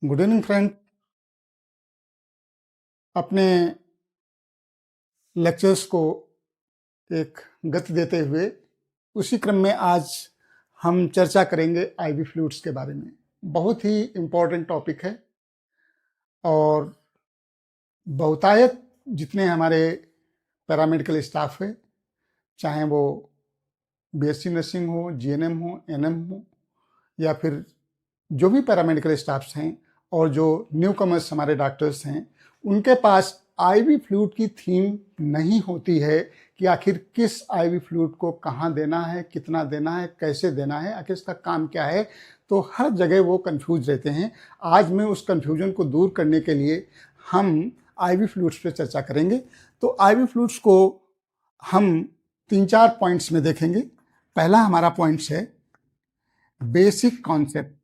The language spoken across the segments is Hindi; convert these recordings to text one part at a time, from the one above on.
Good evening friend. अपने लेक्चर्स को एक गति देते हुए उसी क्रम में आज हम चर्चा करेंगे आईवी फ्लूइड्स के बारे में। बहुत ही इम्पोर्टेंट टॉपिक है और बहुतायत जितने हमारे पैरामेडिकल स्टाफ है, चाहे वो बीएससी नर्सिंग हो, जीएनएम हो, एनएम हो या फिर जो भी पैरामेडिकल स्टाफ्स हैं और जो न्यू कमर्स हमारे डॉक्टर्स हैं, उनके पास आईवी फ्लूइड की थीम नहीं होती है कि आखिर किस आईवी फ्लूइड को कहाँ देना है, कितना देना है, कैसे देना है, आखिर इसका काम क्या है। तो हर जगह वो कंफ्यूज रहते हैं। आज मैं उस कंफ्यूजन को दूर करने के लिए हम आईवी फ्लूइड्स पे चर्चा करेंगे। तो आईवी फ्लूइड्स को हम 3-4 पॉइंट्स में देखेंगे। पहला हमारा पॉइंट्स है बेसिक कॉन्सेप्ट।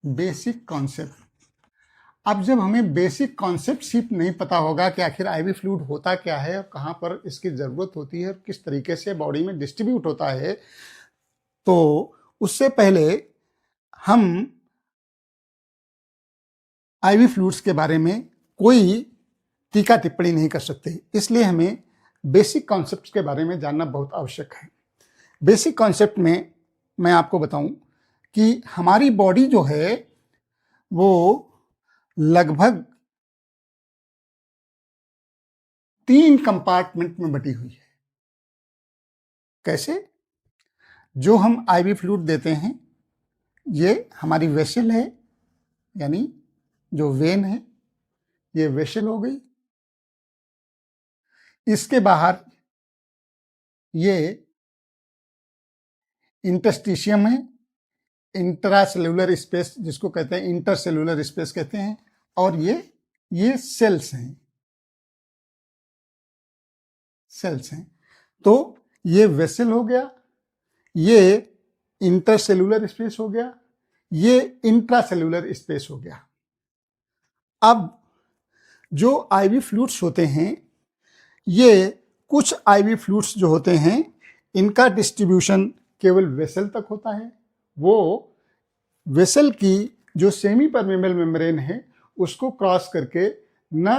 Basic concept. अब जब हमें बेसिक कॉन्सेप्ट सिर्फ नहीं पता होगा कि आखिर आईवी फ्लूइड होता क्या है और कहाँ पर इसकी ज़रूरत होती है और किस तरीके से बॉडी में डिस्ट्रीब्यूट होता है, तो उससे पहले हम आईवी फ्लूइड्स के बारे में कोई टीका टिप्पणी नहीं कर सकते। इसलिए हमें बेसिक कॉन्सेप्ट्स के बारे में जानना बहुत आवश्यक है। बेसिक कॉन्सेप्ट में मैं आपको बताऊं कि हमारी बॉडी जो है वो लगभग 3 कंपार्टमेंट में बटी हुई है। कैसे? जो हम आईवी फ्लूइड देते हैं ये हमारी वेसल है, यानी जो वेन है ये वेसल हो गई। इसके बाहर ये इंटरस्टिशियम है, इंट्रासेलुलर स्पेस जिसको कहते हैं, इंटरसेलुलर स्पेस कहते हैं। और ये सेल्स हैं, सेल्स हैं। तो ये वेसल हो गया, ये इंटरसेलुलर स्पेस हो गया, ये इंट्रासेलुलर स्पेस हो गया। अब जो आईवी फ्लूइड्स होते हैं, ये कुछ आईवी फ्लूइड्स जो होते हैं इनका डिस्ट्रीब्यूशन केवल वेसल तक होता है। वो वेसल की जो सेमी परमेबल मेम्ब्रेन है उसको क्रॉस करके ना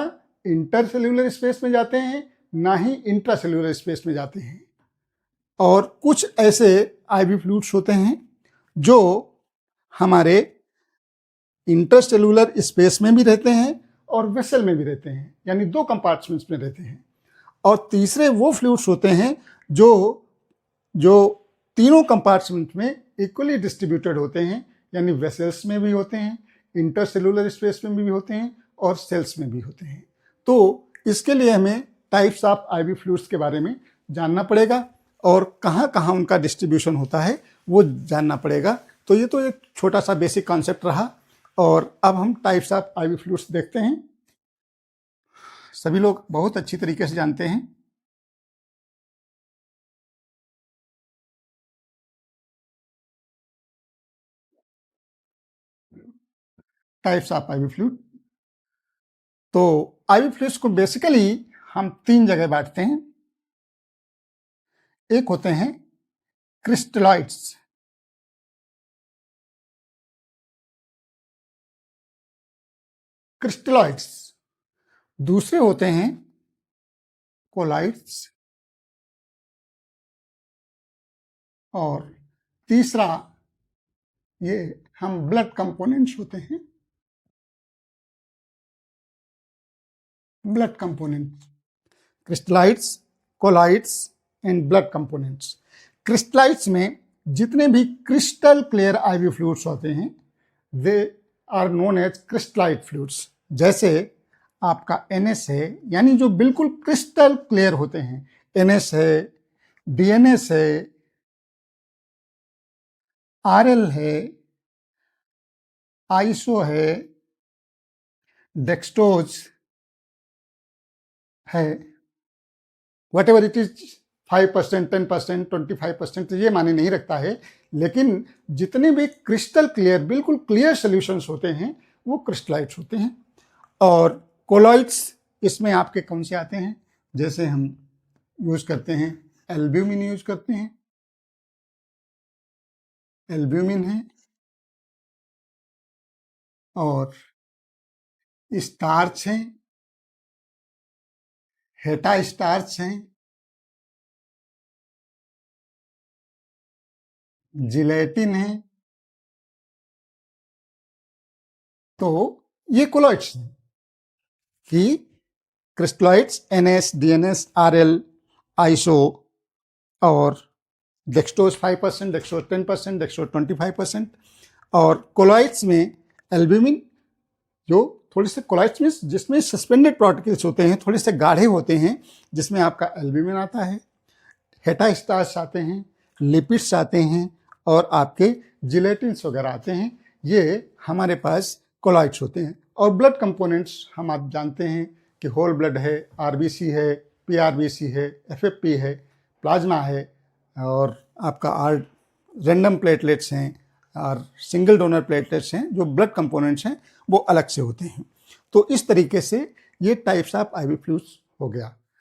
इंटरसेलुलर स्पेस में जाते हैं ना ही इंट्रासेलुलर स्पेस में जाते हैं। और कुछ ऐसे आईवी फ्लूइड्स होते हैं जो हमारे इंटरसेलुलर स्पेस में भी रहते हैं और वेसल में भी रहते हैं, यानी 2 कंपार्टमेंट्स में रहते हैं। और तीसरे वो फ्लूइड्स होते हैं जो तीनों कंपार्टमेंट में इक्वली डिस्ट्रीब्यूटेड होते हैं, यानी वेसल्स में भी होते हैं, इंटरसेलुलर स्पेस में भी होते हैं और सेल्स में भी होते हैं। तो इसके लिए हमें टाइप्स ऑफ आईवी फ्लूइड्स के बारे में जानना पड़ेगा और कहाँ कहाँ उनका डिस्ट्रीब्यूशन होता है वो जानना पड़ेगा। तो ये तो एक छोटा सा बेसिक कॉन्सेप्ट रहा। और अब हम टाइप्स ऑफ आईवी फ्लूइड्स देखते हैं। सभी लोग बहुत अच्छी तरीके से जानते हैं टाइप्स ऑफ आईवी फ्लूइड। तो आईवी फ्लूइड्स को बेसिकली हम 3 जगह बांटते हैं। एक होते हैं क्रिस्टलॉइड्स, क्रिस्टलॉइड्स। दूसरे होते हैं कोलाइड्स और तीसरा ये हम ब्लड कंपोनेंट्स होते हैं, blood components, crystalloids, colloids and blood components. Crystalloids में जितने भी क्रिस्टल क्लियर आईवी फ्लूइड्स होते हैं they are known as crystalloid fluids. जैसे आपका एनएस है, यानी जो बिल्कुल क्रिस्टल क्लियर होते हैं, एनएस है, डीएनएस है, आरएल है, आइसो है, डेक्सटोज है, वट एवर इट इज 5%, 10%, 25% ये माने नहीं रखता है। लेकिन जितने भी क्रिस्टल क्लियर, बिल्कुल क्लियर सोल्यूशंस होते हैं वो क्रिस्टलाइट्स होते हैं। और कोलॉइड्स इसमें आपके कौन से आते हैं? जैसे हम यूज करते हैं एल्ब्यूमिन यूज करते हैं, एल्ब्यूमिन है और स्टार्च हैं, हेटा स्टार्च हैं, जिलेटिन है। तो ये कोलॉइड्स हैं कि crystalloids NS, DNS, RL, iso और डेक्सट्रोज 5%, डेक्सट्रोज 10%, डेक्सट्रोज 25%। और कोलॉइड्स में एल्ब्यूमिन, जो थोड़े से कोलॉइड्स में जिसमें सस्पेंडेड पार्टिकल्स होते हैं, थोड़े से गाढ़े होते हैं, जिसमें आपका एल्ब्यूमिन आता है, हेटा स्टार्च आते हैं, लिपिड्स आते हैं और आपके जिलेटिन्स वगैरह आते हैं। ये हमारे पास कोलॉइड्स होते हैं। और ब्लड कंपोनेंट्स हम आप जानते हैं कि होल ब्लड है, RBC है, PRBC है, FFP है, प्लाज्मा है और आपका रैंडम प्लेटलेट्स हैं और सिंगल डोनर प्लेटलेट्स हैं। जो ब्लड कंपोनेंट्स हैं वो अलग से होते हैं। तो इस तरीके से ये टाइप्स ऑफ IV फ्लूइड्स हो गया।